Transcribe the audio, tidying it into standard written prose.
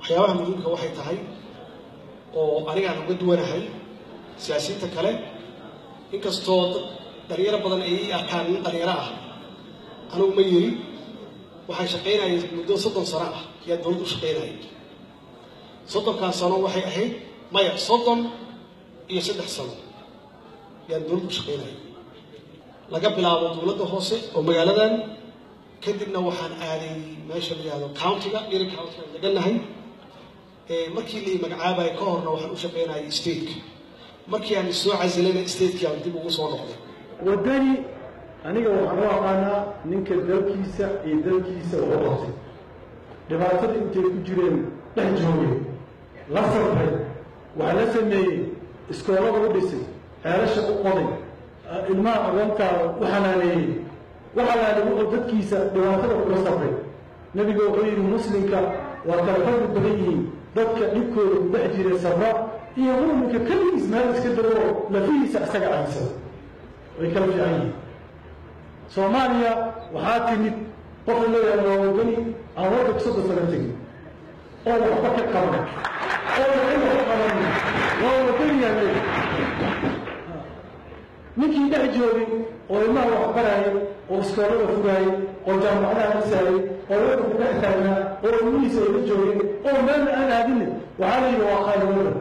waxyaabaha muhiimka waxay tahay oo anigaan uga duwanahay siyaasiyiinta kale inkastoo dhalinyaro badan ay arkaan nin dhalinyaro ah anigu ma yiri waxaan shaqaynayay muddo 30 sano ah yaa dowladda u shaqaynayay 30 sano waxay ahayd maya 33 sano yaa dowladda u shaqaynayay laga bilaabo dowladda hoose oo magaaladan kadibna waxaan aaday meesha la yiraahdo county-ga Erie County deganahay markii la magacaabay ka horna waxaan u shaqaynayay state-ka markii aan soo cazilayna state-kii aan dib ugu soo noqday wadani aniga waxaan u aqaanaa ninka dalkiisa iyo dalkiisa u qabtay dhibaatada intay ku jireen dhex joogay la sabray waxa la sameeyay iskoolada u dhisay xeelasha u qoday ilmaha aqoontaada u xanaaneeyey wuxuu dadkiisa dhibaatada kula sabray nabiga wuxuu yidhi muslimka waa kala fadli badan yihiin dadka dhibkooda ku dhex jiray sabra iyo mu'minka keligiis meel iska dago lafihiisa isaga caysada way kala fiican yihiin soomaaliya waxaa timid qof leeyahay waa wadani aan waddanka 30 sano tegin oo waxba ka qaban waa wadani yahay ninkii dhex joogay oo ilmaha wax barayay oo iskoolada furayay oo jaamacadaha dhisayay oo waddanka dhex taagnaa oo ilmihiisa ay la joogeen oo meel aan aadinin waxaa la yidhi waa khayr waddan